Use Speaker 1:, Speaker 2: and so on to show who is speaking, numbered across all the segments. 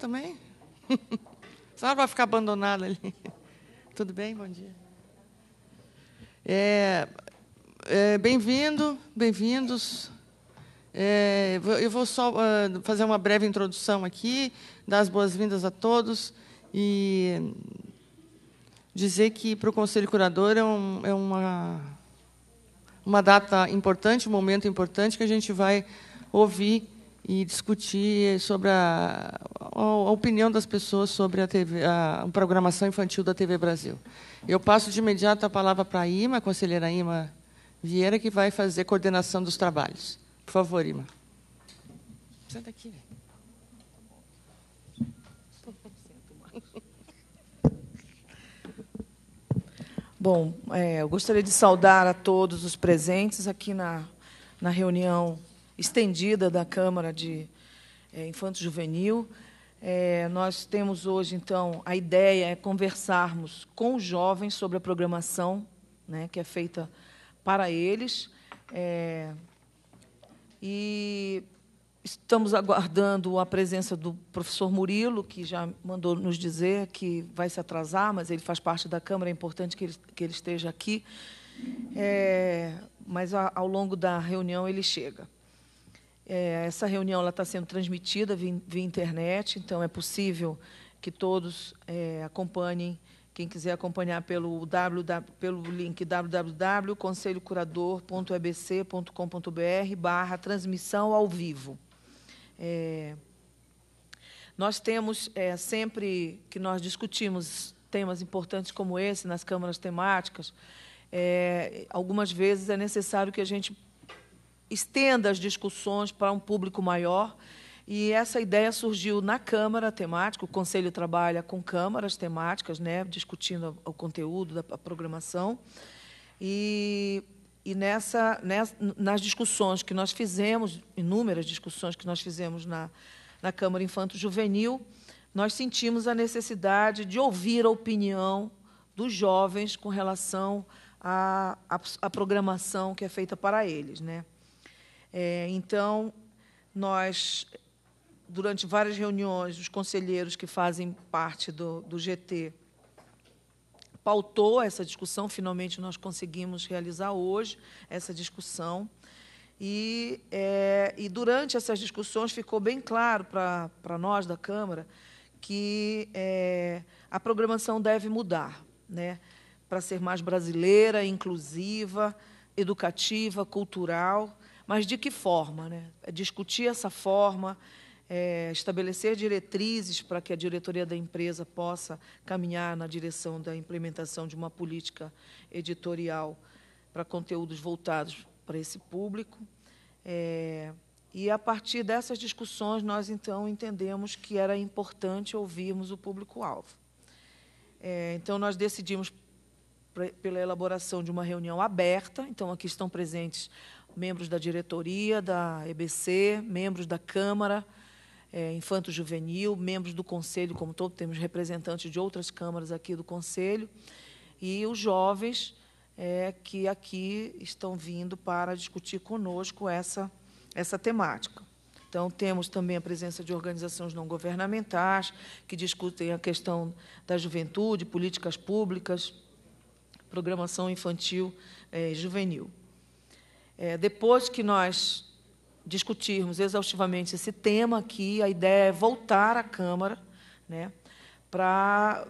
Speaker 1: também? A senhora vai ficar abandonada ali. Tudo bem? Bom dia. Bem-vindos. Eu vou só fazer uma breve introdução aqui, dar as boas-vindas a todos e dizer que, para o Conselho Curador, é uma data importante, um momento importante, que a gente vai ouvir e discutir sobre a opinião das pessoas sobre a programação infantil da TV Brasil. Eu passo de imediato a palavra para a Ima, a conselheira Ima Vieira, que vai fazer coordenação dos trabalhos. Por favor, Ima. Senta aqui.
Speaker 2: Bom, eu gostaria de saudar a todos os presentes aqui na reunião estendida da Câmara de Infanto Juvenil. Nós temos hoje, então, a ideia é conversarmos com os jovens sobre a programação, né, que é feita para eles. E estamos aguardando a presença do professor Murilo, que já mandou nos dizer que vai se atrasar, mas ele faz parte da Câmara, é importante que ele esteja aqui. Mas, ao longo da reunião, ele chega. Essa reunião está sendo transmitida via internet, então é possível que todos acompanhem, quem quiser acompanhar pelo link www.conselhocurador.ebc.com.br/transmissão ao vivo. Nós temos, sempre que nós discutimos temas importantes como esse nas câmaras temáticas, algumas vezes é necessário que a gente estenda as discussões para um público maior, e essa ideia surgiu na Câmara Temática. O Conselho trabalha com câmaras temáticas, né, discutindo o conteúdo da programação, e nas discussões que nós fizemos, inúmeras discussões que nós fizemos na Câmara Infanto Juvenil, nós sentimos a necessidade de ouvir a opinião dos jovens com relação à programação que é feita para eles, né? Então, nós, durante várias reuniões, os conselheiros que fazem parte do GT pautou essa discussão, finalmente nós conseguimos realizar hoje essa discussão, e durante essas discussões ficou bem claro para nós da Câmara que a programação deve mudar, né, para ser mais brasileira, inclusiva, educativa, cultural. Mas de que forma, né? Discutir essa forma, estabelecer diretrizes para que a diretoria da empresa possa caminhar na direção da implementação de uma política editorial para conteúdos voltados para esse público. E, a partir dessas discussões, nós, então, entendemos que era importante ouvirmos o público-alvo. Então, nós decidimos pela elaboração de uma reunião aberta. Então, aqui estão presentes membros da diretoria da EBC, membros da Câmara Infanto Juvenil, membros do Conselho como todo, temos representantes de outras câmaras aqui do Conselho, e os jovens que aqui estão vindo para discutir conosco essa temática. Então, temos também a presença de organizações não governamentais, que discutem a questão da juventude, políticas públicas, programação infantil e juvenil. Depois que nós discutirmos exaustivamente esse tema aqui, a ideia é voltar à Câmara, né, para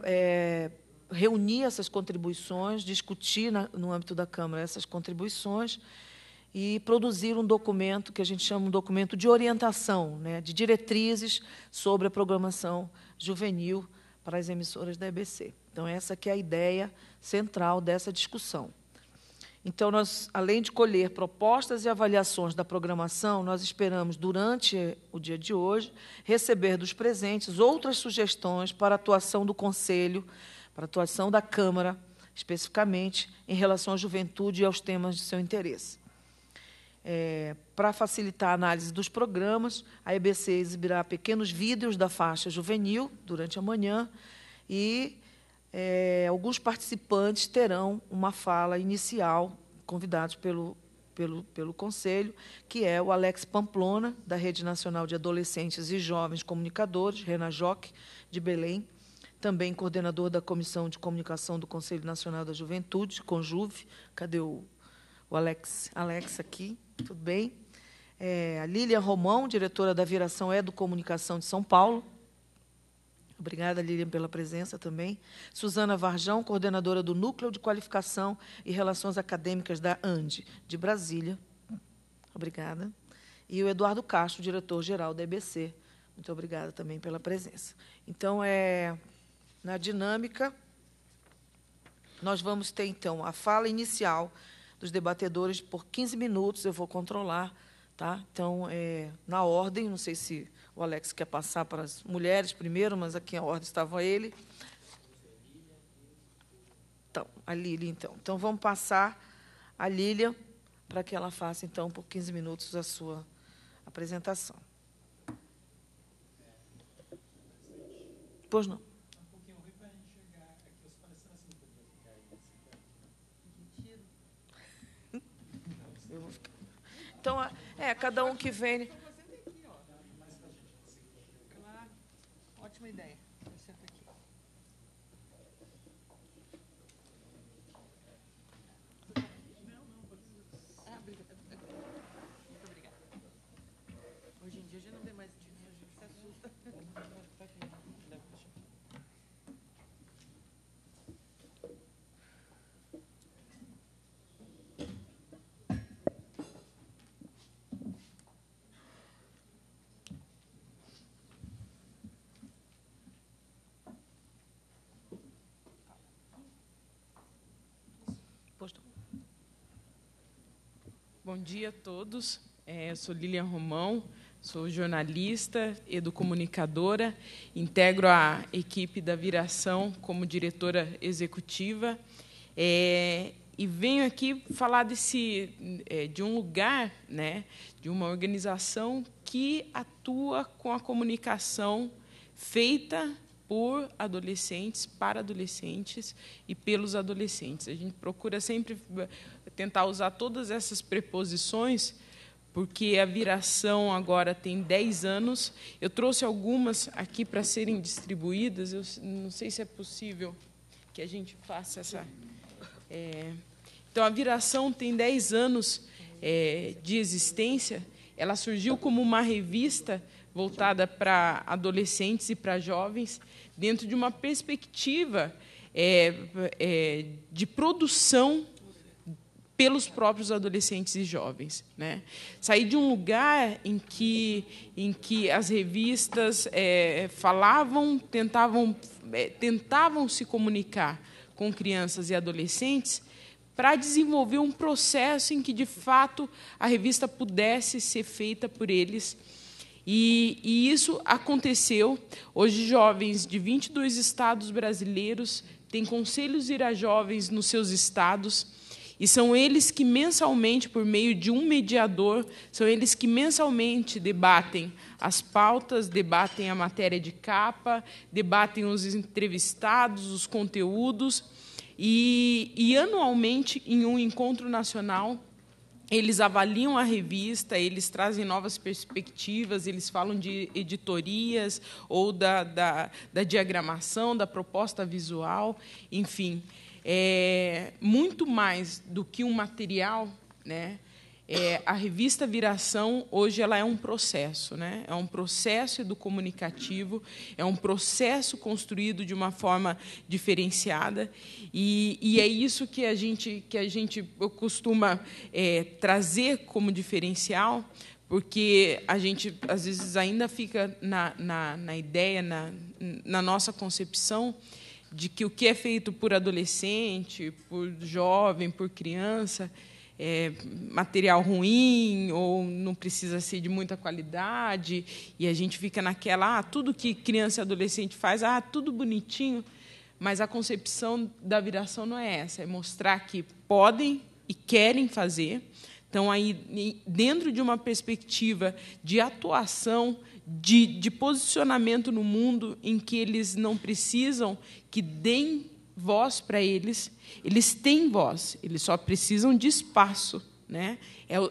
Speaker 2: reunir essas contribuições, discutir no âmbito da Câmara essas contribuições e produzir um documento que a gente chama um documento de orientação, né, de diretrizes sobre a programação juvenil para as emissoras da EBC. Então, essa que é a ideia central dessa discussão. Então, nós, além de colher propostas e avaliações da programação, nós esperamos, durante o dia de hoje, receber dos presentes outras sugestões para a atuação do Conselho, para a atuação da Câmara, especificamente em relação à juventude e aos temas de seu interesse. Para facilitar a análise dos programas, a EBC exibirá pequenos vídeos da faixa juvenil durante a manhã e alguns participantes terão uma fala inicial, convidados pelo pelo Conselho, que é o Alex Pamplona, da Rede Nacional de Adolescentes e Jovens Comunicadores, RENAJOC, de Belém, também coordenador da Comissão de Comunicação do Conselho Nacional da Juventude, CONJUVE. Cadê o Alex? Alex aqui, tudo bem? A Lília Romão, diretora da Viração Educomunicação de São Paulo. Obrigada, Lília, pela presença também. Suzana Varjão, coordenadora do Núcleo de Qualificação e Relações Acadêmicas da ANDE, de Brasília. Obrigada. E o Eduardo Castro, diretor-geral da EBC. Muito obrigada também pela presença. Então, na dinâmica, nós vamos ter, então, a fala inicial dos debatedores por 15 minutos, eu vou controlar, tá? Então, na ordem, não sei se o Alex quer passar para as mulheres primeiro, mas aqui a ordem estava ele. Então, a Lília, então. Então, vamos passar a Lília para que ela faça, então, por 15 minutos a sua apresentação. Pois não. Eu vou ficar. Então, cada um que vem.
Speaker 1: Claro, ótima ideia. Eu sento aqui. Muito obrigada. Hoje em dia a gente não vê mais disso, a gente se assusta.
Speaker 3: Bom dia a todos. Eu sou Lília Romão, sou jornalista, educomunicadora, integro a equipe da Viração como diretora executiva e venho aqui falar de um lugar, né, de uma organização que atua com a comunicação feita por adolescentes, para adolescentes e pelos adolescentes. A gente procura sempre tentar usar todas essas preposições, porque a Viração agora tem 10 anos. Eu trouxe algumas aqui para serem distribuídas. Eu não sei se é possível que a gente faça essa... Então, a Viração tem 10 anos de existência. Ela surgiu como uma revista voltada para adolescentes e para jovens, dentro de uma perspectiva de produção pelos próprios adolescentes e jovens, né? Sair de um lugar em que as revistas tentavam se comunicar com crianças e adolescentes para desenvolver um processo em que, de fato, a revista pudesse ser feita por eles. E isso aconteceu. Hoje, jovens de 22 estados brasileiros têm conselhos irajovens nos seus estados, e são eles que, mensalmente, por meio de um mediador, são eles que, mensalmente, debatem as pautas, debatem a matéria de capa, debatem os entrevistados, os conteúdos, e anualmente, em um encontro nacional, eles avaliam a revista, eles trazem novas perspectivas, eles falam de editorias ou da diagramação, da proposta visual, enfim. Muito mais do que um material, né? A revista Viração, hoje, ela é um processo, né? É um processo educomunicativo, é um processo construído de uma forma diferenciada, e é isso que a gente costuma trazer como diferencial, porque a gente, às vezes, ainda fica na ideia, na nossa concepção, de que o que é feito por adolescente, por jovem, por criança, é material ruim ou não precisa ser de muita qualidade, e a gente fica naquela, tudo que criança e adolescente faz, tudo bonitinho, mas a concepção da Viração não é essa, é mostrar que podem e querem fazer. Então, aí, dentro de uma perspectiva de atuação, de posicionamento no mundo, em que eles não precisam que deem voz para eles têm voz, eles só precisam de espaço né?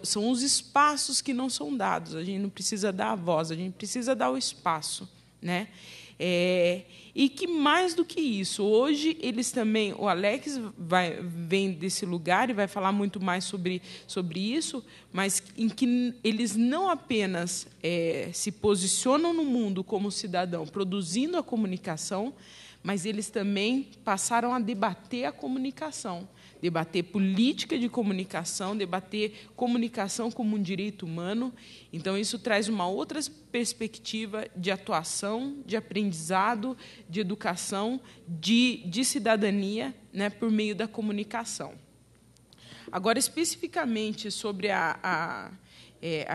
Speaker 3: São os espaços que não são dados. A gente não precisa dar a voz, a gente precisa dar o espaço, né? E que, mais do que isso, hoje eles também, o Alex vem desse lugar e vai falar muito mais sobre isso, mas em que eles não apenas se posicionam no mundo como cidadão, produzindo a comunicação, mas eles também passaram a debater a comunicação, debater política de comunicação, debater comunicação como um direito humano. Então, isso traz uma outra perspectiva de atuação, de aprendizado, de educação, de cidadania, né, por meio da comunicação. Agora, especificamente sobre a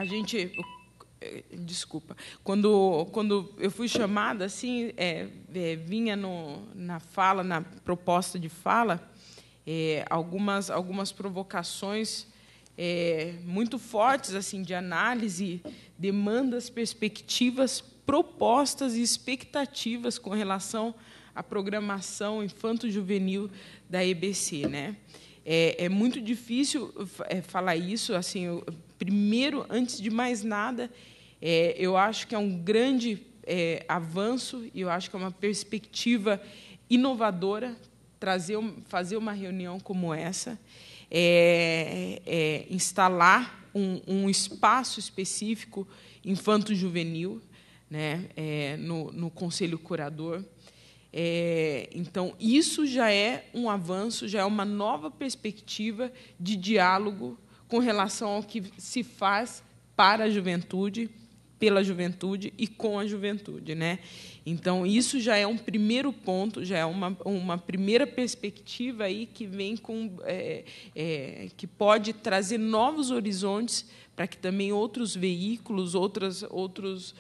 Speaker 3: gente... Desculpa. Quando eu fui chamada, assim, vinha na proposta de fala, algumas provocações muito fortes, assim, de análise, demandas, perspectivas, propostas e expectativas com relação à programação infanto-juvenil da EBC, né? É muito difícil falar isso. Assim, primeiro, antes de mais nada, eu acho que é um grande avanço e eu acho que é uma perspectiva inovadora fazer uma reunião como essa, instalar um espaço específico infanto-juvenil, né, no Conselho Curador. Então, isso já é um avanço, já é uma nova perspectiva de diálogo com relação ao que se faz para a juventude, pela juventude e com a juventude, né? Então, isso já é um primeiro ponto, já é uma primeira perspectiva aí que vem que pode trazer novos horizontes para que também outros veículos, outros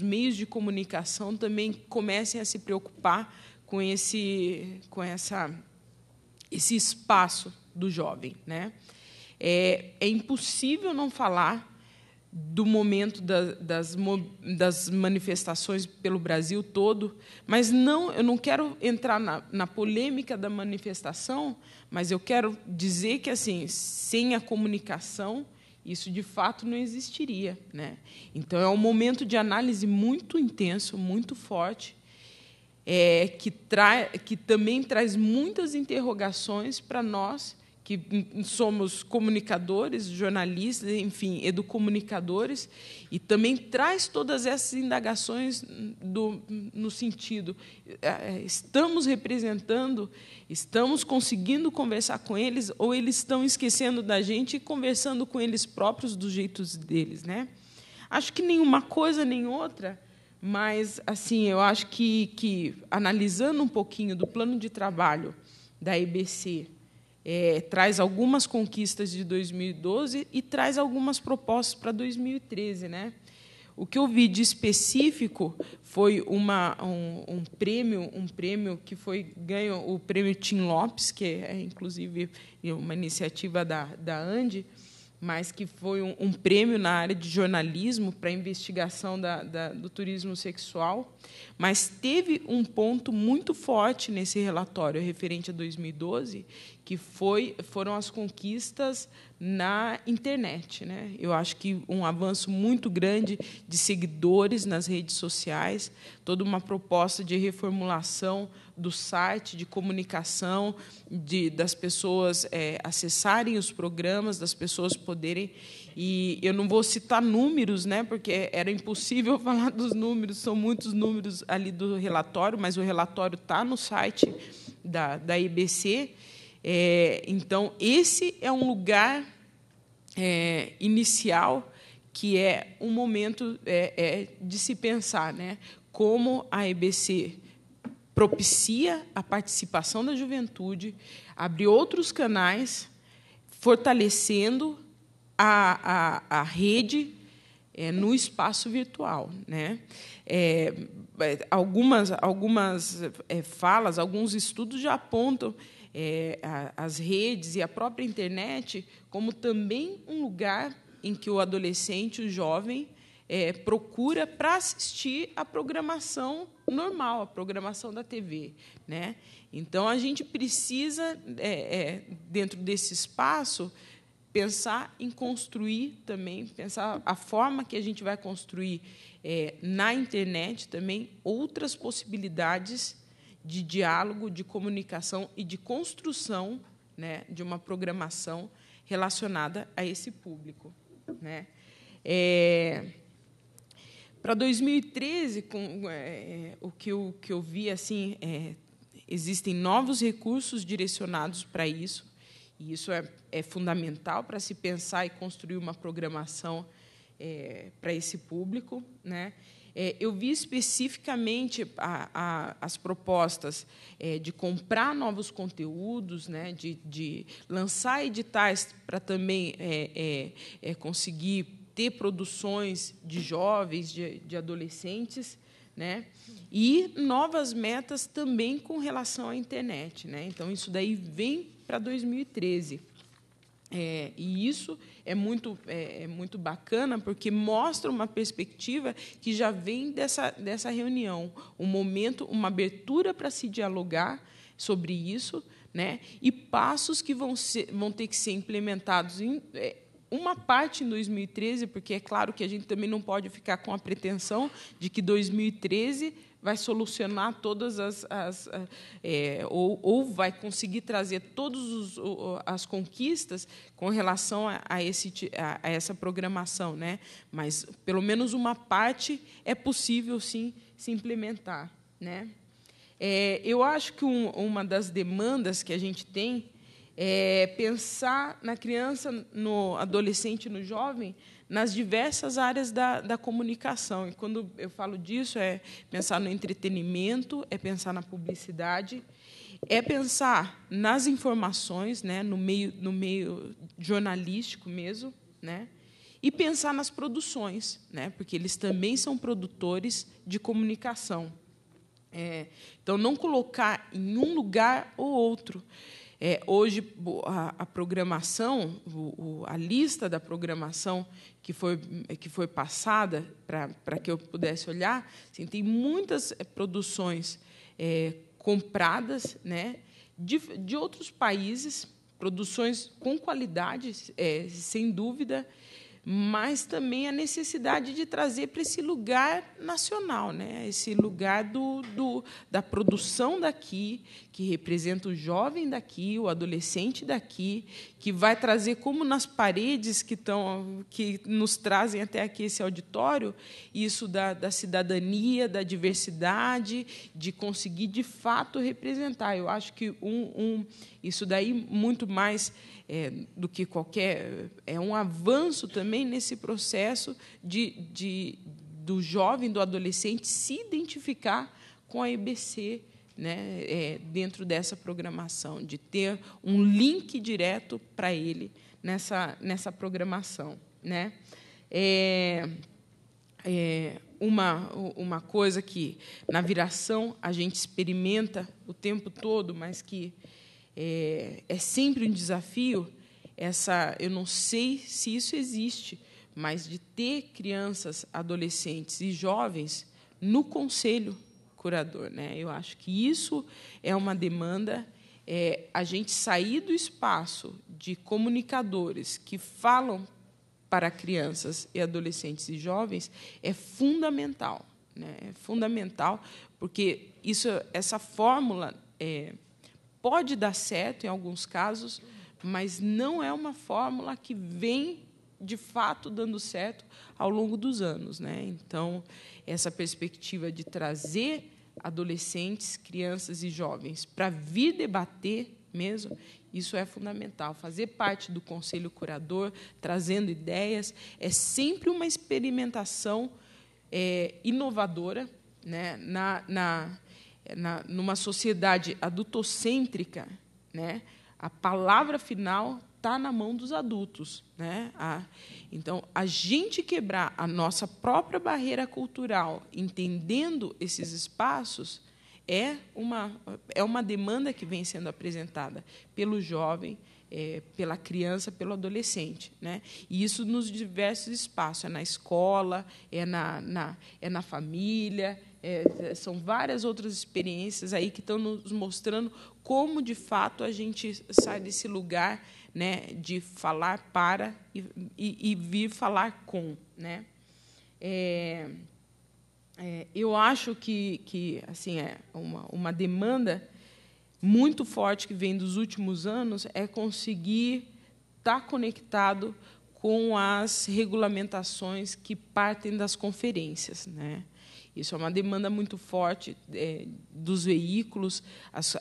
Speaker 3: meios de comunicação também comecem a se preocupar com esse espaço do jovem, né? É impossível não falar do momento das manifestações pelo Brasil todo, mas eu não quero entrar na polêmica da manifestação, mas eu quero dizer que, assim, sem a comunicação, isso de fato não existiria, né? Então, é um momento de análise muito intenso, muito forte, que também traz muitas interrogações para nós, que somos comunicadores, jornalistas, enfim, educomunicadores, e também traz todas essas indagações no sentido, estamos representando, estamos conseguindo conversar com eles, ou eles estão esquecendo da gente e conversando com eles próprios dos jeitos deles, né? Acho que nenhuma coisa nem outra, mas, assim, eu acho que analisando um pouquinho do plano de trabalho da EBC, traz algumas conquistas de 2012 e traz algumas propostas para 2013, né? O que eu vi de específico foi um prêmio que foi ganho, o prêmio Tim Lopes, que inclusive uma iniciativa da ANDI, mas que foi um prêmio na área de jornalismo para investigação do turismo sexual. Mas teve um ponto muito forte nesse relatório referente a 2012, que foram as conquistas na internet, né? Eu acho que um avanço muito grande de seguidores nas redes sociais, toda uma proposta de reformulação do site, de comunicação, das pessoas acessarem os programas, das pessoas poderem... E eu não vou citar números, né, porque era impossível falar dos números, são muitos números ali do relatório, mas o relatório está no site da EBC. Então, esse é um lugar inicial que é um momento de se pensar, né, como a EBC propicia a participação da juventude, abre outros canais, fortalecendo a rede no espaço virtual, né? Algumas falas, alguns estudos já apontam as redes e a própria internet como também um lugar em que o adolescente, o jovem, procura para assistir a programação normal, a programação da TV, né? Então, a gente precisa, dentro desse espaço, pensar em construir também, pensar a forma que a gente vai construir na internet também outras possibilidades de diálogo, de comunicação e de construção, né, de uma programação relacionada a esse público, né? Para 2013, o que eu vi assim, existem novos recursos direcionados para isso, e isso é fundamental para se pensar e construir uma programação para esse público, né? Eu vi especificamente as propostas de comprar novos conteúdos, né, de lançar editais para também conseguir ter produções de jovens, de adolescentes, né, e novas metas também com relação à internet, né? Então, isso daí vem para 2013. E isso é muito bacana, porque mostra uma perspectiva que já vem dessa reunião, um momento, uma abertura para se dialogar sobre isso, né, e passos que vão ter que ser implementados uma parte em 2013, porque é claro que a gente também não pode ficar com a pretensão de que 2013 vai solucionar todas ou vai conseguir trazer todas as conquistas com relação a essa programação, né? Mas pelo menos uma parte é possível sim se implementar, né? Eu acho que uma das demandas que a gente tem é pensar na criança, no adolescente, no jovem, nas diversas áreas da comunicação. E, quando eu falo disso, é pensar no entretenimento, é pensar na publicidade, é pensar nas informações, né, no meio jornalístico mesmo, né, e pensar nas produções, né, porque eles também são produtores de comunicação. Então, não colocar em um lugar ou outro. Hoje, a programação, a lista da programação que foi passada para que eu pudesse olhar, assim, tem muitas produções compradas, né, de outros países, produções com qualidade, sem dúvida, mas também a necessidade de trazer para esse lugar nacional, né? Esse lugar da produção daqui, que representa o jovem daqui, o adolescente daqui, que vai trazer, como nas paredes que nos trazem até aqui esse auditório, isso da cidadania, da diversidade, de conseguir, de fato, representar. Eu acho que isso daí, muito mais do que qualquer... É um avanço também nesse processo do jovem, do adolescente, se identificar com a EBC, né, dentro dessa programação, de ter um link direto para ele nessa programação, né? Uma coisa que, na Viração, a gente experimenta o tempo todo, mas que é sempre um desafio, eu não sei se isso existe, mas de ter crianças, adolescentes e jovens no conselho curador, né? Eu acho que isso é uma demanda, a gente sair do espaço de comunicadores que falam para crianças e adolescentes e jovens é fundamental, né? É fundamental, porque essa fórmula pode dar certo em alguns casos, mas não é uma fórmula que vem, de fato, dando certo ao longo dos anos, né? Então, essa perspectiva de trazer adolescentes, crianças e jovens para vir debater mesmo, isso é fundamental. Fazer parte do conselho curador, trazendo ideias, é sempre uma experimentação inovadora, né? Numa sociedade adultocêntrica, né, a palavra final está na mão dos adultos, né? Então, a gente quebrar a nossa própria barreira cultural, entendendo esses espaços, é uma demanda que vem sendo apresentada pelo jovem, pela criança, pelo adolescente, né? E isso nos diversos espaços, na escola, na família, São várias outras experiências aí que estão nos mostrando como, de fato, a gente sai desse lugar, né, de falar para e vir falar com, né? Eu acho que assim, uma demanda muito forte que vem dos últimos anos é conseguir estar conectado com as regulamentações que partem das conferências, né? Isso é uma demanda muito forte dos veículos.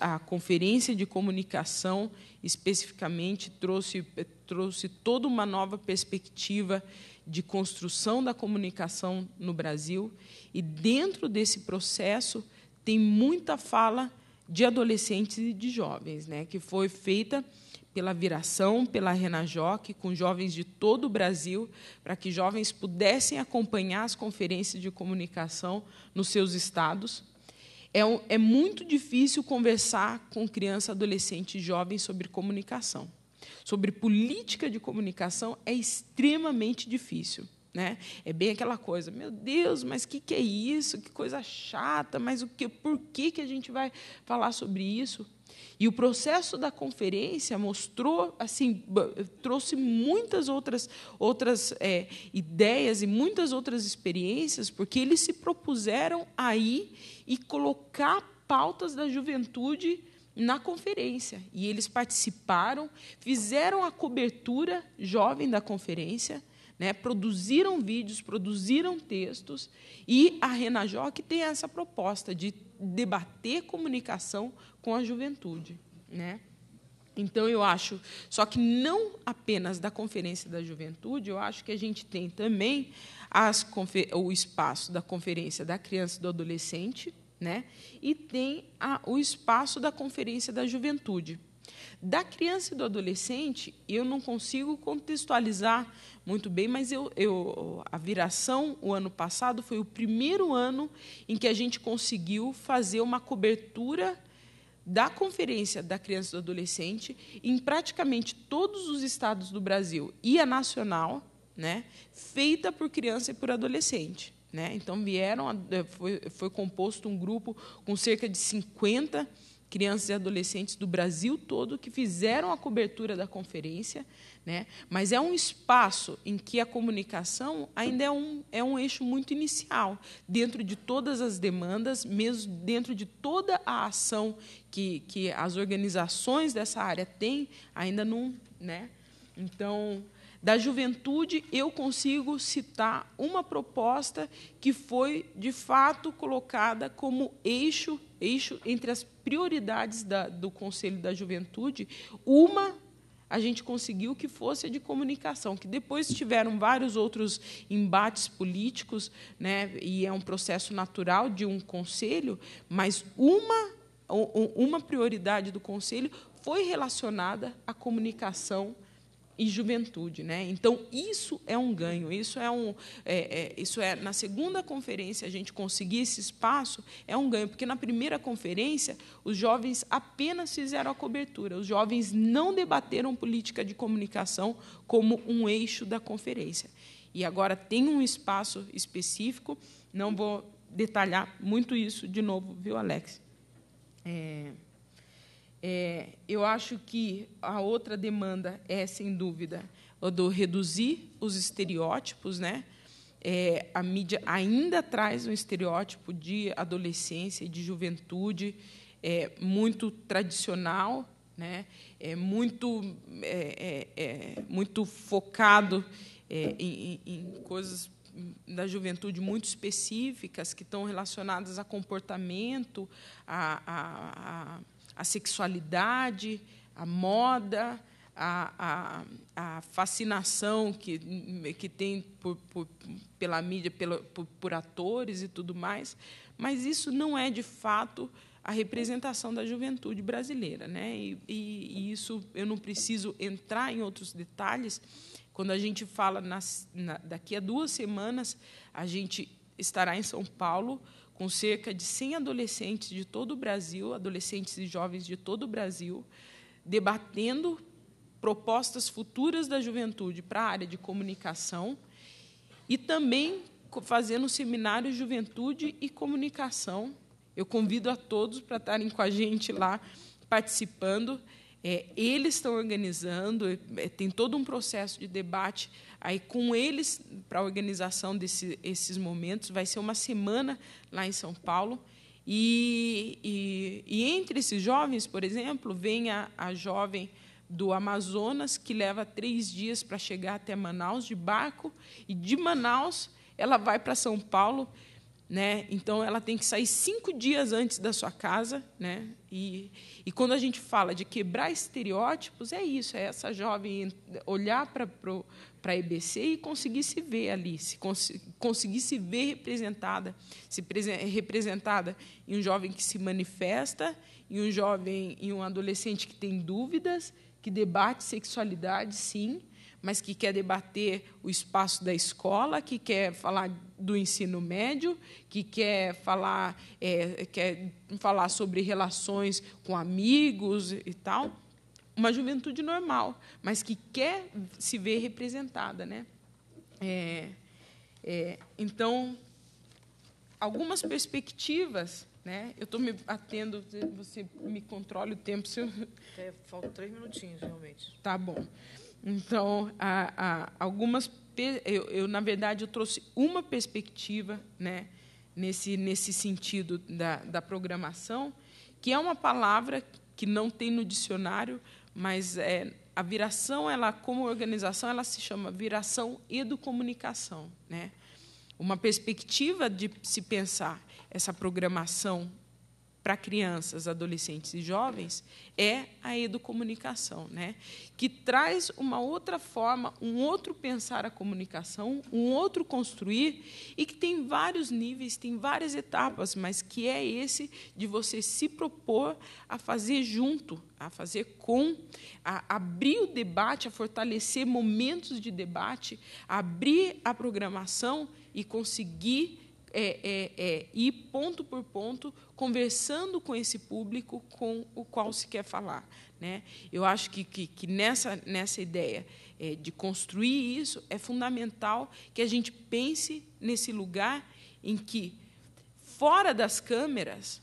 Speaker 3: A Conferência de Comunicação, especificamente, trouxe toda uma nova perspectiva de construção da comunicação no Brasil. E, dentro desse processo, tem muita fala de adolescentes e de jovens, né, que foi feita pela Viração, pela Renajoc, com jovens de todo o Brasil, para que jovens pudessem acompanhar as conferências de comunicação nos seus estados. É muito difícil conversar com criança, adolescente e jovem sobre comunicação. Sobre política de comunicação é extremamente difícil, né? É bem aquela coisa, meu Deus, mas o que é isso? Que coisa chata, mas por que a gente vai falar sobre isso? E o processo da conferência mostrou, assim, trouxe muitas outras ideias e muitas outras experiências, porque eles se propuseram a ir e colocar pautas da juventude na conferência. E eles participaram, fizeram a cobertura jovem da conferência, né, produziram vídeos, produziram textos, e a Renajoc tem essa proposta de debater comunicação com a juventude, né? Então, eu acho, só que não apenas da Conferência da Juventude, eu acho que a gente tem também o espaço da Conferência da Criança e do Adolescente, né? E tem o espaço da Conferência da Juventude. Da criança e do adolescente, eu não consigo contextualizar muito bem, mas a Viração, o ano passado, foi o primeiro ano em que a gente conseguiu fazer uma cobertura da Conferência da Criança e do Adolescente em praticamente todos os estados do Brasil e a nacional, né, feita por criança e por adolescente, né? Então, foi composto um grupo com cerca de 50 crianças e adolescentes do Brasil todo que fizeram a cobertura da conferência, né? Mas é um espaço em que a comunicação ainda é um eixo muito inicial, dentro de todas as demandas, mesmo dentro de toda a ação que as organizações dessa área têm, ainda não, né? Então, da juventude, eu consigo citar uma proposta que foi, de fato, colocada como eixo entre as prioridades do Conselho da Juventude. A gente conseguiu que fosse a de comunicação, que depois tiveram vários outros embates políticos, né, e é um processo natural de um conselho, mas uma prioridade do Conselho foi relacionada à comunicação e juventude, né? Então, isso é um ganho, isso é na segunda conferência a gente conseguir esse espaço, é um ganho, porque na primeira conferência os jovens apenas fizeram a cobertura, os jovens não debateram política de comunicação como um eixo da conferência. E agora tem um espaço específico, não vou detalhar muito isso de novo, viu, Alex? Eu acho que a outra demanda é, sem dúvida, o do reduzir os estereótipos, né? A mídia ainda traz um estereótipo de adolescência e de juventude muito tradicional, né? Muito focado em coisas da juventude muito específicas, que estão relacionadas a comportamento, a sexualidade, a moda, a fascinação que tem pela mídia, por atores e tudo mais, mas isso não é, de fato, a representação da juventude brasileira, né? E isso eu não preciso entrar em outros detalhes. Quando a gente fala, daqui a 2 semanas, a gente estará em São Paulo, com cerca de 100 adolescentes de todo o Brasil, adolescentes e jovens de todo o Brasil, debatendo propostas futuras da juventude para a área de comunicação e também fazendo o seminário Juventude e Comunicação. Eu convido a todos para estarem com a gente lá, participando. Eles estão organizando, tem todo um processo de debate aí com eles para a organização desses momentos. Vai ser uma semana lá em São Paulo. E entre esses jovens, por exemplo, vem a jovem do Amazonas, que leva 3 dias para chegar até Manaus de barco, e de Manaus ela vai para São Paulo, né? Então ela tem que sair 5 dias antes da sua casa, né? E quando a gente fala de quebrar estereótipos, é isso, é essa jovem olhar para a EBC e conseguir se ver ali, conseguir se ver representada em um jovem que se manifesta, em um jovem, em um adolescente que tem dúvidas, que debate sexualidade, sim, mas que quer debater o espaço da escola, que quer falar do ensino médio, que quer falar sobre relações com amigos e tal. Uma juventude normal, mas que quer se ver representada, né? Então, algumas perspectivas, né? Eu estou me atendo, você me controle o tempo.
Speaker 2: Faltam 3 minutinhos, realmente.
Speaker 3: Tá bom. Então, algumas. Na verdade, eu trouxe uma perspectiva, né, nesse sentido da programação, que é uma palavra que não tem no dicionário, mas a viração, ela, como organização, ela se chama viração educomunicação, né? Uma perspectiva de se pensar essa programação para crianças, adolescentes e jovens é a educomunicação, né? Que traz uma outra forma, um outro pensar a comunicação, um outro construir, e que tem vários níveis, tem várias etapas, mas que é esse de você se propor a fazer junto, a fazer a abrir o debate, a fortalecer momentos de debate, a abrir a programação e conseguir ir ponto por ponto, conversando com esse público com o qual se quer falar, né? Eu acho que nessa ideia de construir isso, é fundamental que a gente pense nesse lugar em que, fora das câmeras,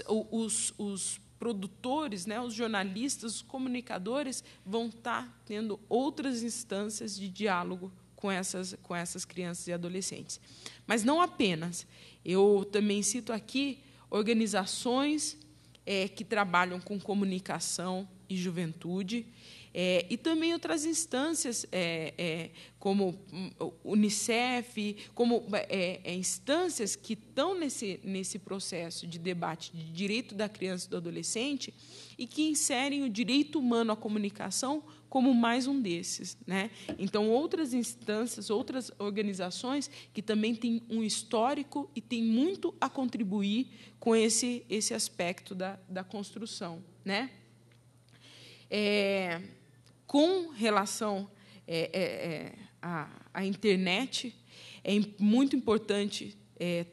Speaker 3: os produtores, né, os jornalistas, os comunicadores vão estar tendo outras instâncias de diálogo com essas crianças e adolescentes. Mas não apenas. Eu também cito aqui organizações que trabalham com comunicação e juventude, e também outras instâncias, como Unicef, como instâncias que estão nesse processo de debate de direito da criança e do adolescente e que inserem o direito humano à comunicação como mais um desses, né? Então, outras instâncias, outras organizações que também têm um histórico e têm muito a contribuir com esse aspecto da construção, né? Com relação à internet, é muito importante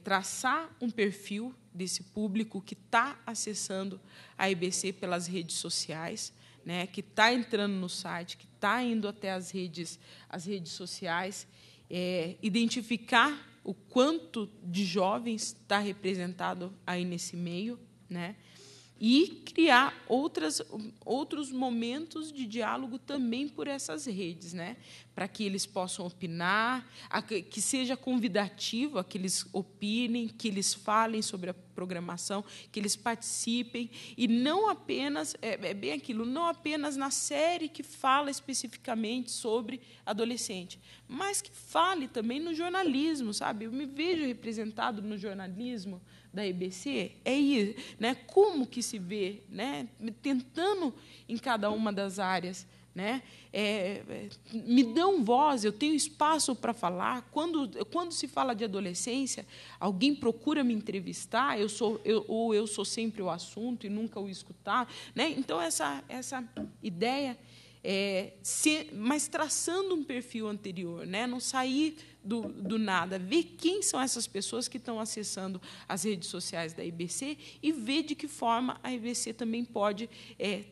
Speaker 3: traçar um perfil desse público que está acessando a EBC pelas redes sociais, né, que está entrando no site, que está indo até as redes sociais, identificar o quanto de jovens está representado aí nesse meio, né, e criar outros momentos de diálogo também por essas redes, né, para que eles possam opinar, que seja convidativo a que eles opinem, que eles falem sobre a programação, que eles participem, e não apenas, bem aquilo, não apenas na série que fala especificamente sobre adolescente, mas que fale também no jornalismo, sabe? Eu me vejo representado no jornalismo da EBC, isso, né? Como que se vê, né? Tentando em cada uma das áreas, né? Me dão voz, eu tenho espaço para falar. Quando se fala de adolescência, alguém procura me entrevistar, eu sou sempre o assunto e nunca o escutar, né? Então, essa ideia, mas traçando um perfil anterior, né? Não sair do nada, ver quem são essas pessoas que estão acessando as redes sociais da EBC e ver de que forma a EBC também pode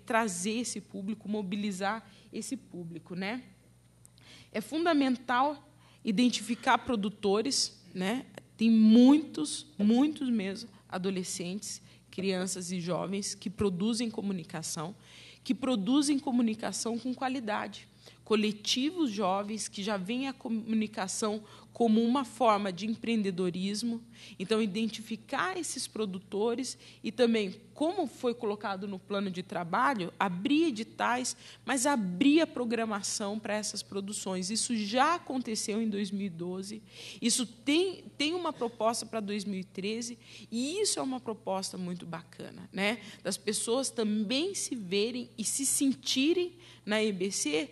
Speaker 3: trazer esse público, mobilizar esse público, né? É fundamental identificar produtores, né? Tem muitos mesmo adolescentes, crianças e jovens que produzem comunicação com qualidade. Coletivos jovens que já veem a comunicação como uma forma de empreendedorismo. Então, identificar esses produtores e também, como foi colocado no plano de trabalho, abrir editais, mas abrir a programação para essas produções. Isso já aconteceu em 2012, isso tem uma proposta para 2013, e isso é uma proposta muito bacana, né? Das pessoas também se verem e se sentirem na EBC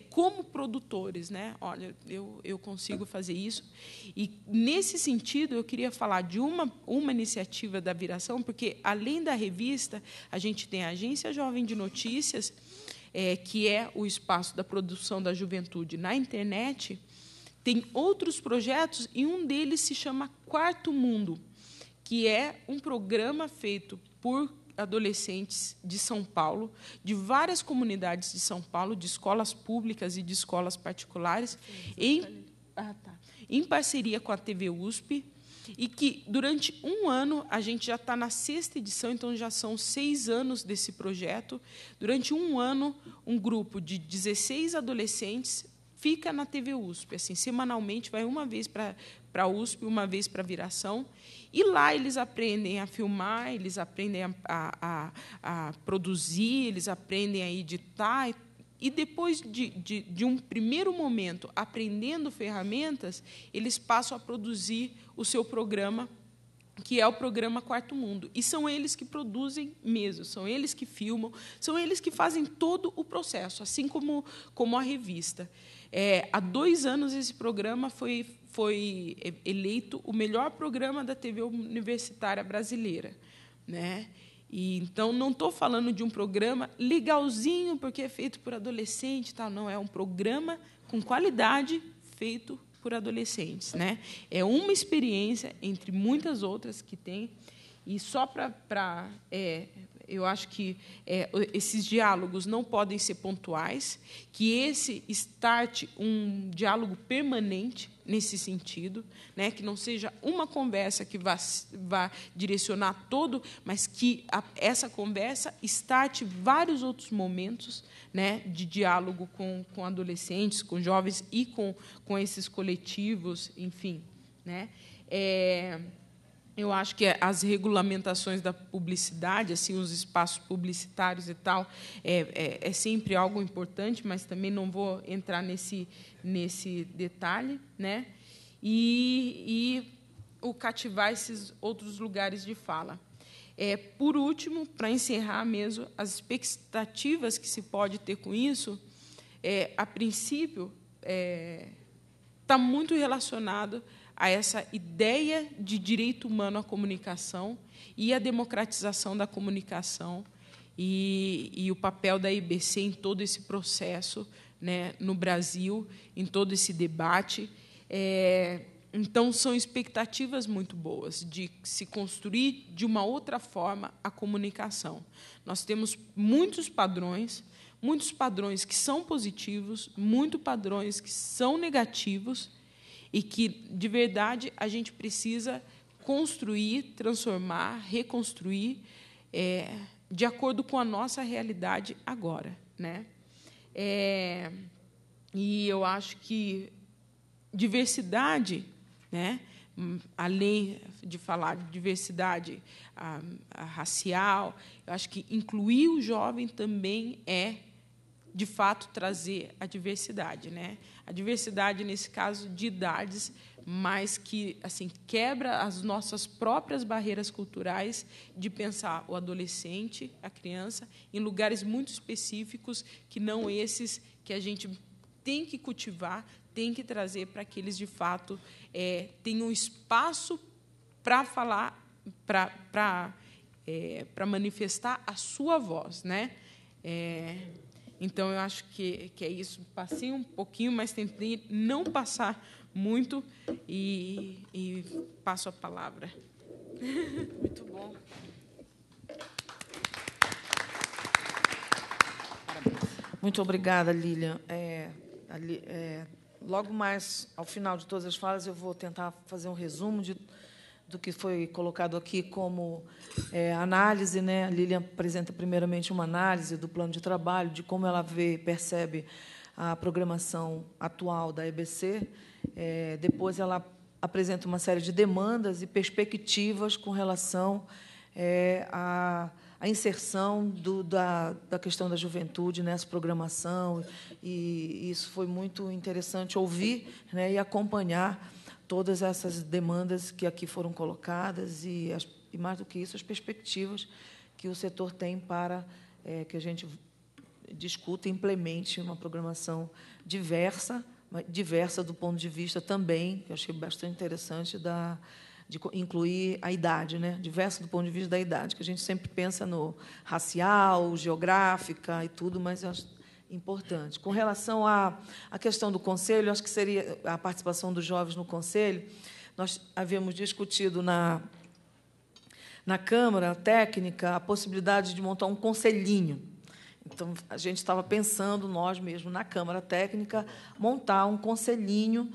Speaker 3: como produtores, né? Olha, eu consigo fazer isso. E, nesse sentido, eu queria falar de uma iniciativa da Viração, porque, além da revista, a gente tem a Agência Jovem de Notícias, que é o espaço da produção da juventude na internet. Tem outros projetos, e um deles se chama Quarto Mundo, que é um programa feito por adolescentes de São Paulo, de várias comunidades de São Paulo, de escolas públicas e de escolas particulares, em parceria com a TV USP, e que, durante um ano, a gente já está na 6ª edição, então já são 6 anos desse projeto. Durante um ano, um grupo de 16 adolescentes fica na TV USP, assim, semanalmente, vai uma vez para a USP, uma vez para a Viração, e lá eles aprendem a filmar, eles aprendem a produzir, eles aprendem a editar, e depois de um primeiro momento aprendendo ferramentas, eles passam a produzir o seu programa, que é o programa Quarto Mundo. E são eles que produzem mesmo, são eles que filmam, são eles que fazem todo o processo, assim como a revista. Há 2 anos, esse programa foi eleito o melhor programa da TV universitária brasileira, né? E, então, não estou falando de um programa legalzinho, porque é feito por adolescente, tal, não, é um programa com qualidade feito por adolescentes, né? É uma experiência entre muitas outras que tem, e só para eu acho que esses diálogos não podem ser pontuais, que esse starte um diálogo permanente nesse sentido, né, que não seja uma conversa que vá direcionar todo, mas que essa conversa starte vários outros momentos, né, de diálogo com adolescentes, com jovens e com esses coletivos, enfim, né? Eu acho que as regulamentações da publicidade, assim, os espaços publicitários e tal, é sempre algo importante, mas também não vou entrar nesse detalhe, né? E o cativar esses outros lugares de fala. Por último, para encerrar mesmo, as expectativas que se pode ter com isso, a princípio, está muito relacionado a essa ideia de direito humano à comunicação e a democratização da comunicação e o papel da EBC em todo esse processo, né, no Brasil, em todo esse debate. Então, são expectativas muito boas de se construir de uma outra forma a comunicação. Nós temos muitos padrões que são positivos, muitos padrões que são negativos, e que, de verdade, a gente precisa construir, transformar, reconstruir, de acordo com a nossa realidade agora, né? E eu acho que diversidade, né, além de falar de diversidade racial, eu acho que incluir o jovem também de fato, trazer a diversidade, né? A diversidade, nesse caso, de idades, mas que, assim, quebra as nossas próprias barreiras culturais de pensar o adolescente, a criança, em lugares muito específicos, que não esses que a gente tem que cultivar, tem que trazer para que eles, de fato, tenham espaço para falar, para manifestar a sua voz, né? Então, eu acho que é isso. Passei um pouquinho, mas tentei não passar muito e passo a palavra.
Speaker 2: Muito bom. Muito obrigada, Lilian. logo mais, ao final de todas as falas, eu vou tentar fazer um resumo do que foi colocado aqui como análise, né? A Lilian apresenta primeiramente uma análise do plano de trabalho, de como ela percebe a programação atual da EBC. Depois ela apresenta uma série de demandas e perspectivas com relação à inserção da questão da juventude nessa programação, e isso foi muito interessante ouvir, né, e acompanhar todas essas demandas que aqui foram colocadas e mais do que isso, as perspectivas que o setor tem para que a gente discuta e implemente uma programação diversa do ponto de vista também, que eu achei bastante interessante, de incluir a idade, né? Diversa do ponto de vista da idade, que a gente sempre pensa no racial, geográfica e tudo, mas eu acho importante. Com relação à questão do Conselho, acho que seria a participação dos jovens no Conselho. Nós havíamos discutido na Câmara Técnica a possibilidade de montar um conselhinho. Então, a gente estava pensando, nós mesmos, na Câmara Técnica, montar um conselhinho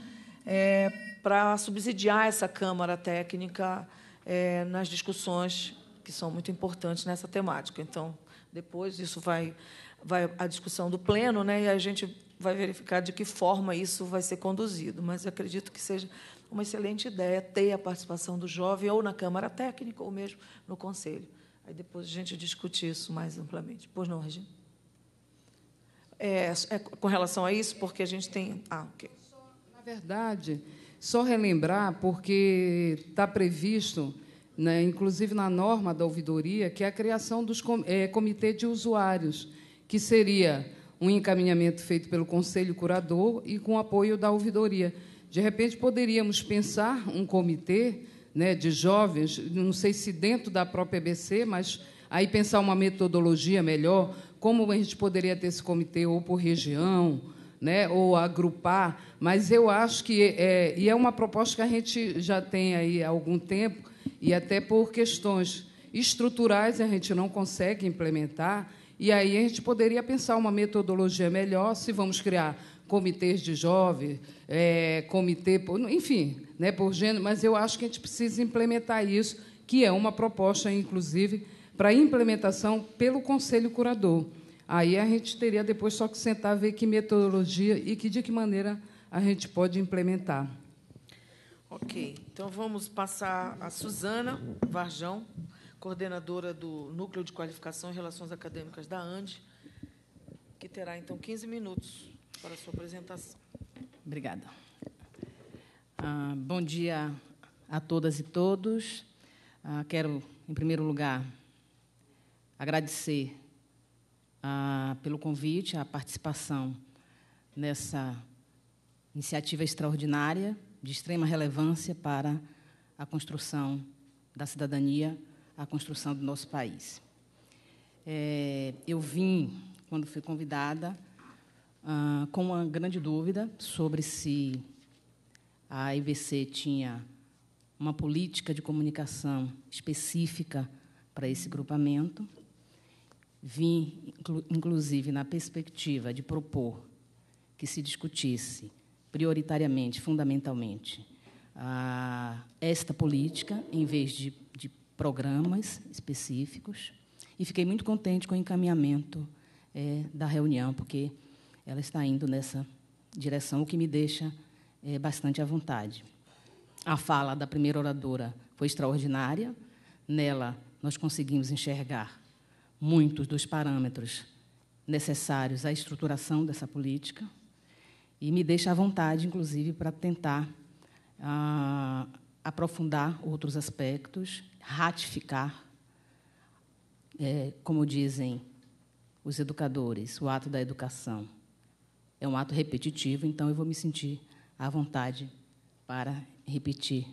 Speaker 2: para subsidiar essa Câmara Técnica nas discussões que são muito importantes nessa temática. Então, depois, isso vai à discussão do pleno, né, e a gente vai verificar de que forma isso vai ser conduzido. Mas acredito que seja uma excelente ideia ter a participação do jovem ou na Câmara Técnica ou mesmo no Conselho. Aí depois a gente discute isso mais amplamente. Pois não, Regina? Com relação a isso, porque a gente tem... ok.
Speaker 4: Na verdade, só relembrar, porque está previsto, né, inclusive na norma da ouvidoria, que é a criação dos comitês de usuários, que seria um encaminhamento feito pelo Conselho Curador e com apoio da ouvidoria. De repente, poderíamos pensar um comitê, né, de jovens, não sei se dentro da própria EBC, mas aí pensar uma metodologia melhor, como a gente poderia ter esse comitê ou por região, né, ou agrupar, mas eu acho que e é uma proposta que a gente já tem aí há algum tempo, e até por questões estruturais a gente não consegue implementar, e aí a gente poderia pensar uma metodologia melhor, se vamos criar comitês de jovens, enfim, né, por gênero, mas eu acho que a gente precisa implementar isso, que é uma proposta, inclusive, para implementação pelo Conselho Curador. Aí a gente teria depois só que sentar, ver que metodologia e de que maneira a gente pode implementar.
Speaker 2: Ok. Então, vamos passar a Suzana Varjão, coordenadora do Núcleo de Qualificação e Relações Acadêmicas da ANDE, que terá, então, 15 minutos para a sua apresentação.
Speaker 5: Obrigada. Bom dia a todas e todos. Quero, em primeiro lugar, agradecer pelo convite, a participação nessa iniciativa extraordinária, de extrema relevância para a construção da cidadania, a construção do nosso país. Eu vim, quando fui convidada, com uma grande dúvida sobre se a EBC tinha uma política de comunicação específica para esse grupamento. Vim, inclusive, na perspectiva de propor que se discutisse prioritariamente, fundamentalmente, esta política, em vez de programas específicos, e fiquei muito contente com o encaminhamento da reunião, porque ela está indo nessa direção, o que me deixa bastante à vontade. A fala da primeira oradora foi extraordinária. Nela, nós conseguimos enxergar muitos dos parâmetros necessários à estruturação dessa política e me deixa à vontade, inclusive, para tentar aprofundar outros aspectos, ratificar, como dizem os educadores, o ato da educação é um ato repetitivo, então eu vou me sentir à vontade para repetir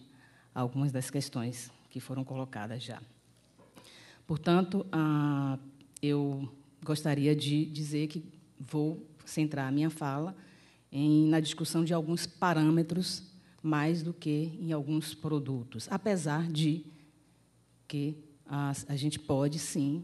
Speaker 5: algumas das questões que foram colocadas já. Portanto, eu gostaria de dizer que vou centrar a minha fala na discussão de alguns parâmetros mais do que em alguns produtos, apesar de que a gente pode, sim,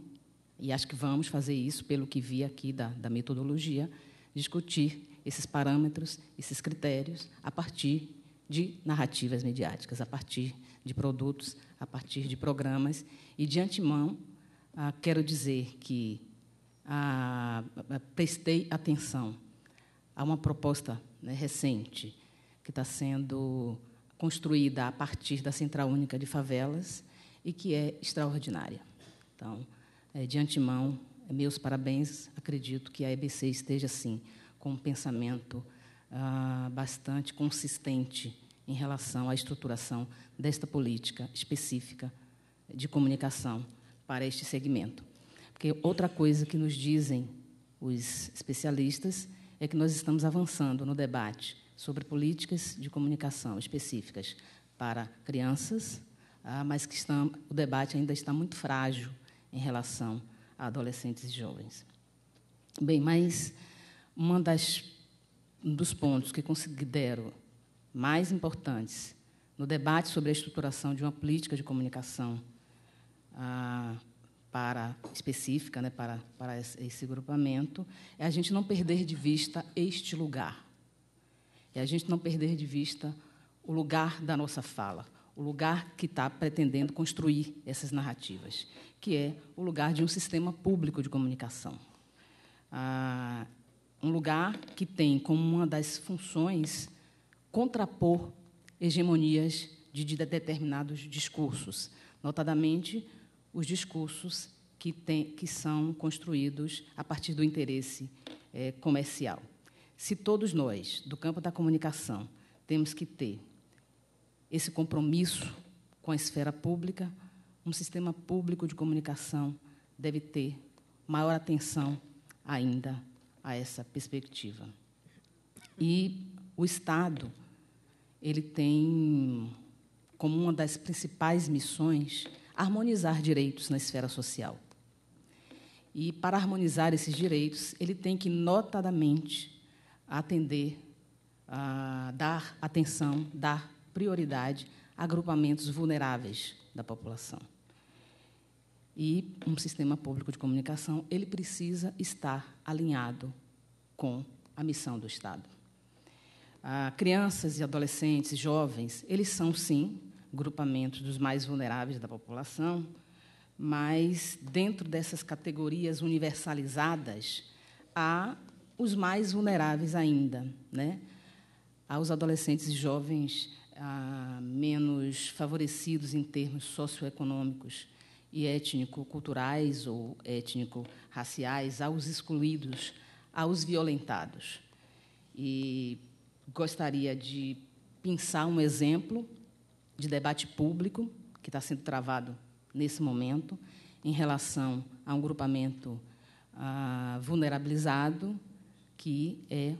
Speaker 5: e acho que vamos fazer isso, pelo que vi aqui da metodologia, discutir esses parâmetros, esses critérios, a partir de narrativas mediáticas, a partir de produtos, a partir de programas. E, de antemão, quero dizer que prestei atenção a uma proposta, né, recente, que está sendo construída a partir da Central Única de Favelas e que é extraordinária. Então, de antemão, meus parabéns. Acredito que a EBC esteja, sim, com um pensamento bastante consistente em relação à estruturação desta política específica de comunicação para este segmento. Porque outra coisa que nos dizem os especialistas é que nós estamos avançando no debate sobre políticas de comunicação específicas para crianças, mas que o debate ainda está muito frágil em relação a adolescentes e jovens. Bem, mas um dos pontos que considero mais importantes no debate sobre a estruturação de uma política de comunicação específica, né, para esse grupamento, é a gente não perder de vista este lugar. É a gente não perder de vista o lugar da nossa fala, o lugar que está pretendendo construir essas narrativas, que é o lugar de um sistema público de comunicação. Um lugar que tem como uma das funções contrapor hegemonias de determinados discursos, notadamente os discursos que são construídos a partir do interesse comercial. Se todos nós, do campo da comunicação, temos que ter esse compromisso com a esfera pública, um sistema público de comunicação deve ter maior atenção ainda a essa perspectiva. E o Estado, ele tem como uma das principais missões harmonizar direitos na esfera social. E, para harmonizar esses direitos, ele tem que, notadamente, atender, dar atenção, dar prioridade a agrupamentos vulneráveis da população. E um sistema público de comunicação, ele precisa estar alinhado com a missão do Estado. Crianças e adolescentes, jovens, eles são, sim, grupamentos dos mais vulneráveis da população, mas, dentro dessas categorias universalizadas, há os mais vulneráveis ainda, né? Há os adolescentes e jovens menos favorecidos em termos socioeconômicos e étnico-culturais ou étnico-raciais, aos excluídos, aos violentados. E gostaria de pensar um exemplo de debate público que está sendo travado nesse momento, em relação a um grupamento vulnerabilizado, que é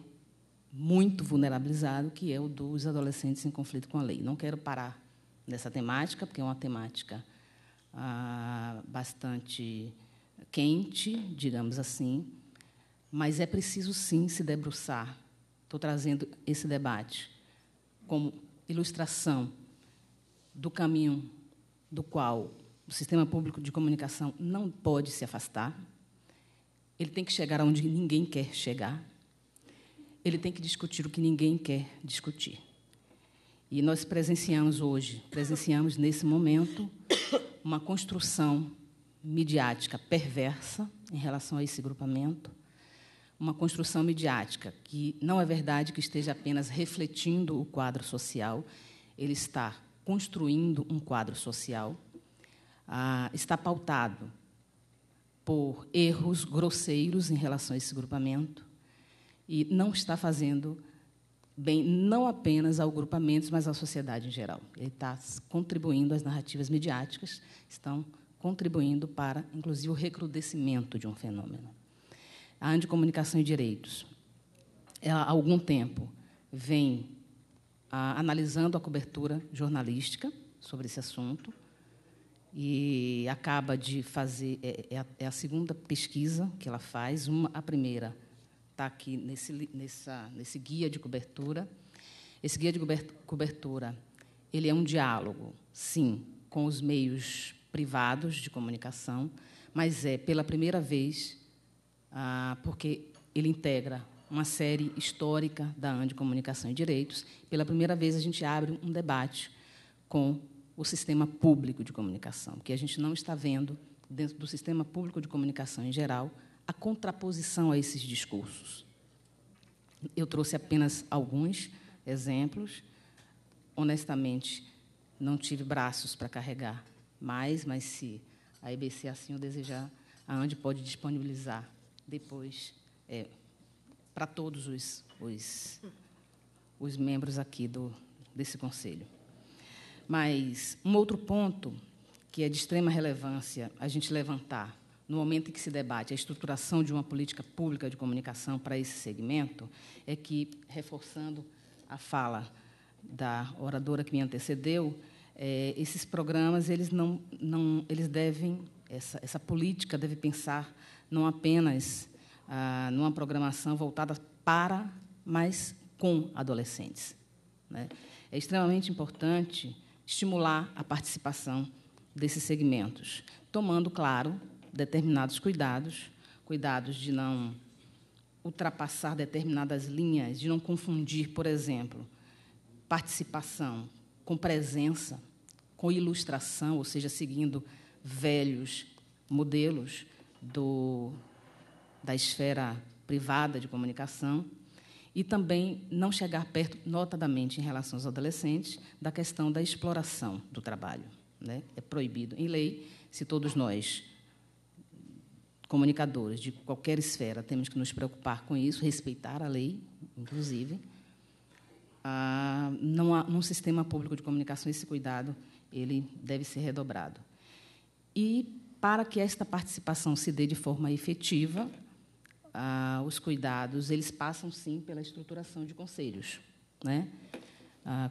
Speaker 5: muito vulnerabilizado, que é o dos adolescentes em conflito com a lei. Não quero parar nessa temática, porque é uma temática bastante quente, digamos assim, mas é preciso, sim, se debruçar. Estou trazendo esse debate como ilustração do caminho do qual o sistema público de comunicação não pode se afastar. Ele tem que chegar onde ninguém quer chegar. Ele tem que discutir o que ninguém quer discutir. E nós presenciamos nesse momento, uma construção midiática perversa em relação a esse grupamento, uma construção midiática que não é verdade que esteja apenas refletindo o quadro social, ele está construindo um quadro social, está pautado por erros grosseiros em relação a esse grupamento e não está fazendo bem não apenas ao grupamento, mas à sociedade em geral. Ele está contribuindo, as narrativas midiáticas estão contribuindo para, inclusive, o recrudescimento de um fenômeno. A Anticomunicação e Direitos, ela, há algum tempo, vem analisando a cobertura jornalística sobre esse assunto e acaba de fazer, é a segunda pesquisa que ela faz, a primeira está aqui nesse guia de cobertura. Esse guia de cobertura, ele é um diálogo, sim, com os meios privados de comunicação, mas é, pela primeira vez, porque ele integra uma série histórica da ANDE Comunicação e Direitos. Pela primeira vez, a gente abre um debate com o sistema público de comunicação, porque a gente não está vendo, dentro do sistema público de comunicação em geral, a contraposição a esses discursos. Eu trouxe apenas alguns exemplos. Honestamente, não tive braços para carregar mais, mas, se a EBC assim o desejar, a ANDE pode disponibilizar depois para todos os membros aqui desse conselho. Mas um outro ponto que é de extrema relevância a gente levantar no momento em que se debate a estruturação de uma política pública de comunicação para esse segmento é que, reforçando a fala da oradora que me antecedeu, esses programas eles devem, essa política deve pensar não apenas numa programação voltada para, mas com adolescentes, né? É extremamente importante estimular a participação desses segmentos, tomando, claro, determinados cuidados de não ultrapassar determinadas linhas, de não confundir, por exemplo, participação com presença, com ilustração, ou seja, seguindo velhos modelos da esfera privada de comunicação, e também não chegar perto, notadamente em relação aos adolescentes, da questão da exploração do trabalho, né? É proibido em lei. Se todos nós, comunicadores de qualquer esfera, temos que nos preocupar com isso, respeitar a lei, inclusive, não há, num sistema público de comunicação, esse cuidado ele deve ser redobrado. E, para que esta participação se dê de forma efetiva, os cuidados eles passam, sim, pela estruturação de conselhos, né?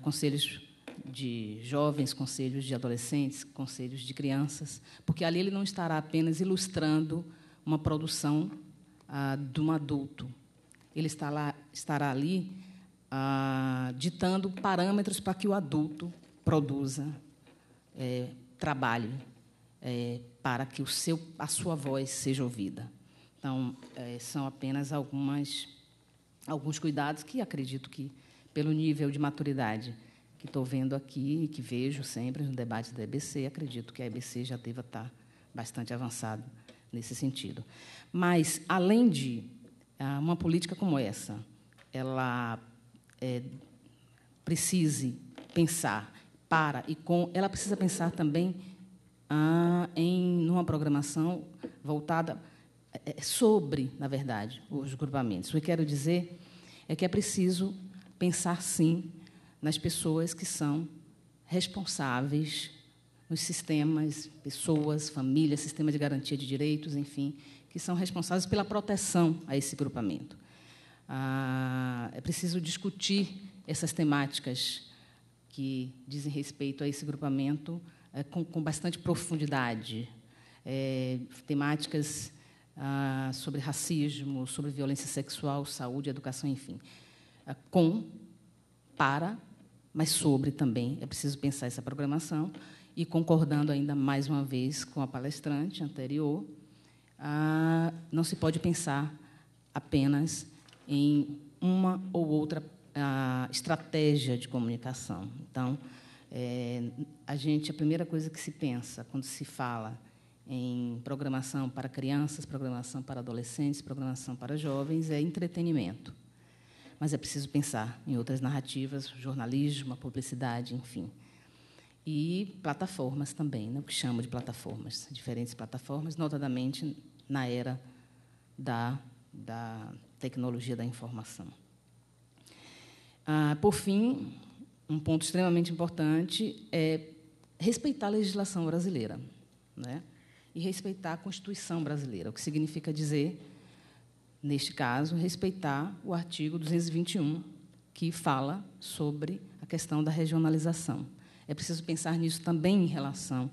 Speaker 5: Conselhos de jovens, conselhos de adolescentes, conselhos de crianças, porque ali ele não estará apenas ilustrando uma produção de um adulto. Ele estará ali ditando parâmetros para que o adulto produza, trabalhe, para que a sua voz seja ouvida. Então, são apenas alguns cuidados que acredito que, pelo nível de maturidade que estou vendo aqui e que vejo sempre no debate da EBC, acredito que a EBC já deva estar bastante avançada nesse sentido. Mas, além de uma política como essa, ela precise pensar ela precisa pensar também numa programação voltada sobre, na verdade, os grupamentos. O que quero dizer é que é preciso pensar, sim, nas pessoas que são responsáveis nos sistemas, pessoas, famílias, sistema de garantia de direitos, enfim, que são responsáveis pela proteção a esse grupamento. É preciso discutir essas temáticas que dizem respeito a esse grupamento com bastante profundidade, temáticas sobre racismo, sobre violência sexual, saúde, educação, enfim, mas sobre também é preciso pensar essa programação. E, concordando ainda mais uma vez com a palestrante anterior, não se pode pensar apenas em uma ou outra estratégia de comunicação. Então, a primeira coisa que se pensa quando se fala em programação para crianças, programação para adolescentes, programação para jovens, é entretenimento. Mas é preciso pensar em outras narrativas, jornalismo, a publicidade, enfim. E plataformas também, né, o que chamo de plataformas, diferentes plataformas, notadamente na era da tecnologia da informação. Por fim, um ponto extremamente importante é respeitar a legislação brasileira, né, e respeitar a Constituição brasileira, o que significa dizer, neste caso, respeitar o artigo 221, que fala sobre a questão da regionalização. É preciso pensar nisso também em relação,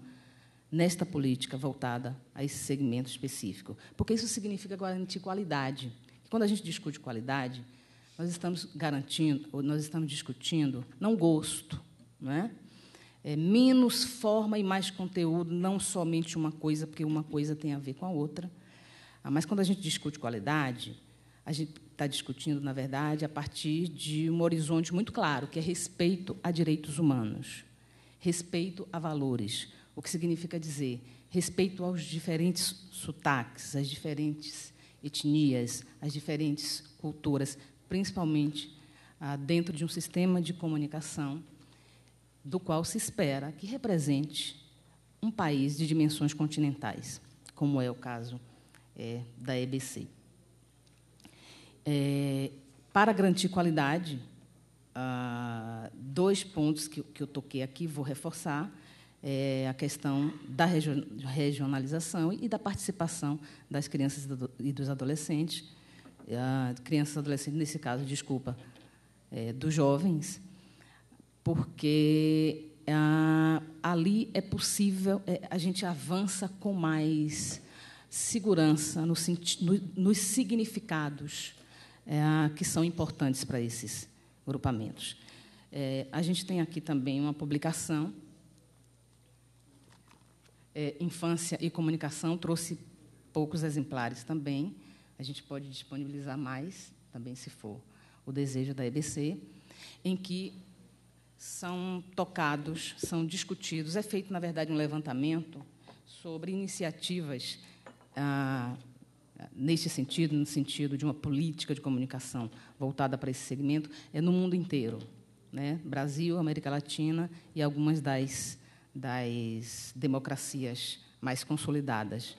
Speaker 5: nesta política voltada a esse segmento específico, porque isso significa garantir qualidade. E quando a gente discute qualidade, nós estamos discutindo não gosto, não é? Menos forma e mais conteúdo, não somente uma coisa, porque uma coisa tem a ver com a outra. Mas, quando a gente discute qualidade, a gente está discutindo, na verdade, a partir de um horizonte muito claro, que é respeito a direitos humanos, respeito a valores, o que significa dizer respeito aos diferentes sotaques, às diferentes etnias, às diferentes culturas, principalmente dentro de um sistema de comunicação do qual se espera que represente um país de dimensões continentais, como é o caso da EBC. Para garantir qualidade, 2 pontos que eu toquei aqui, vou reforçar, a questão da regionalização e da participação das crianças e dos adolescentes, crianças e adolescentes, nesse caso, desculpa, dos jovens, porque ali é possível, a gente avança com mais segurança nos significados que são importantes para esses agrupamentos. A gente tem aqui também uma publicação, Infância e Comunicação, trouxe poucos exemplares também, a gente pode disponibilizar mais, também, se for o desejo da EBC, em que são tocados, são discutidos, é feito, na verdade, um levantamento sobre iniciativas neste sentido, no sentido de uma política de comunicação voltada para esse segmento, no mundo inteiro, né? Brasil, América Latina e algumas das democracias mais consolidadas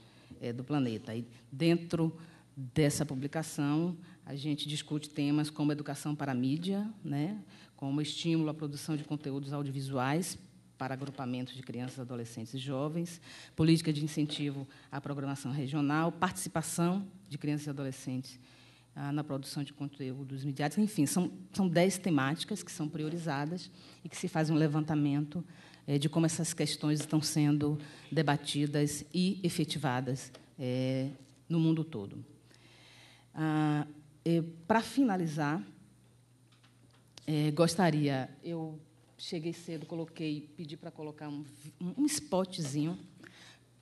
Speaker 5: do planeta. E, dentro dessa publicação, a gente discute temas como educação para a mídia, né? Como estímulo à produção de conteúdos audiovisuais para agrupamentos de crianças, adolescentes e jovens, política de incentivo à programação regional, participação de crianças e adolescentes na produção de conteúdos midiáticos. Enfim, são 10 temáticas que são priorizadas e que se faz um levantamento de como essas questões estão sendo debatidas e efetivadas no mundo todo. Para finalizar, gostaria... Eu cheguei cedo, pedi para colocar um spotzinho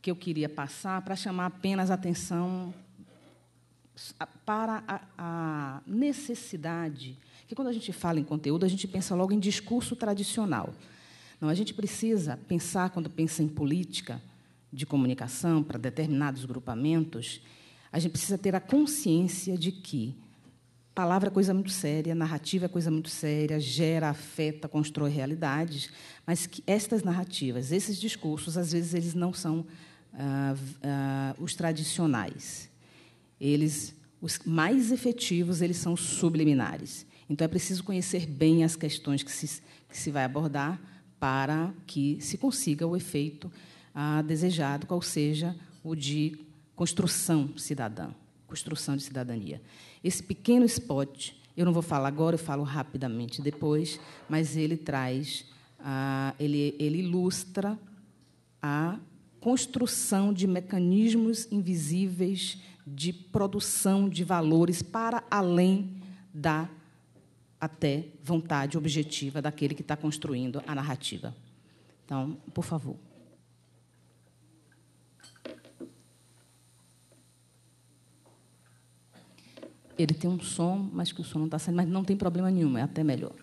Speaker 5: que eu queria passar para chamar apenas a atenção para a necessidade, que, quando a gente fala em conteúdo, a gente pensa logo em discurso tradicional. Não, a gente precisa pensar, quando pensa em política de comunicação para determinados grupamentos, a gente precisa ter a consciência de que palavra é coisa muito séria, narrativa é coisa muito séria, gera, afeta, constrói realidades, mas que estas narrativas, esses discursos, às vezes, eles não são os tradicionais. Os mais efetivos, eles são subliminares. Então, é preciso conhecer bem as questões que se vai abordar para que se consiga o efeito desejado, qual seja o de construção cidadã, construção de cidadania. Esse pequeno spot, eu não vou falar agora, eu falo rapidamente depois, mas ele traz, ele ilustra a construção de mecanismos invisíveis de produção de valores para além da até vontade objetiva daquele que está construindo a narrativa. Então, por favor. Ele tem um som, mas que o som não está saindo, mas não tem problema nenhum, é até melhor.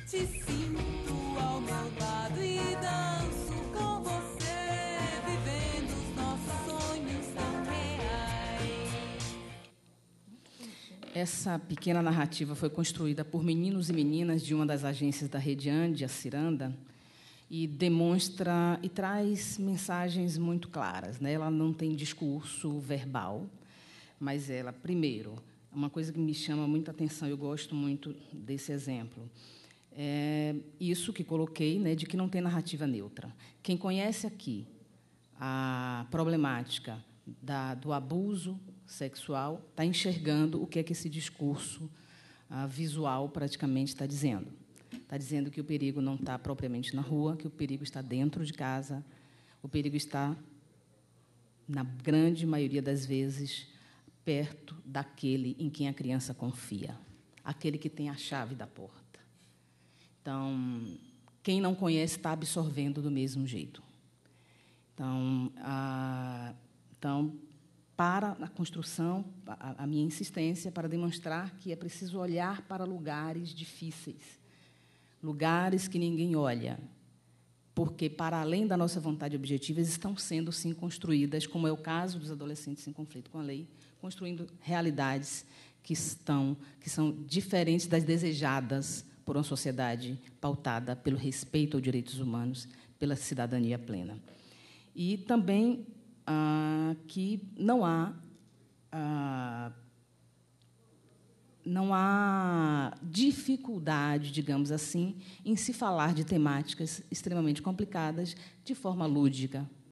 Speaker 6: Te
Speaker 5: Essa pequena narrativa foi construída por meninos e meninas de uma das agências da Rede Ande, a Ciranda, e demonstra e traz mensagens muito claras, né? Ela não tem discurso verbal, mas ela, primeiro, uma coisa que me chama muita atenção, eu gosto muito desse exemplo, é isso que coloquei, né, de que não tem narrativa neutra. Quem conhece aqui a problemática do abuso sexual está enxergando o que é que esse discurso visual praticamente está dizendo. Está dizendo que o perigo não está propriamente na rua, que o perigo está dentro de casa, o perigo está, na grande maioria das vezes, perto daquele em quem a criança confia, aquele que tem a chave da porta. Então, quem não conhece está absorvendo do mesmo jeito. Então, para a construção, a minha insistência para demonstrar que é preciso olhar para lugares difíceis, lugares que ninguém olha, porque, para além da nossa vontade objetiva, estão sendo, sim, construídas, como é o caso dos adolescentes em conflito com a lei, construindo realidades que são diferentes das desejadas por uma sociedade pautada pelo respeito aos direitos humanos, pela cidadania plena. E também que não há dificuldade, digamos assim, em se falar de temáticas extremamente complicadas de forma lúdica,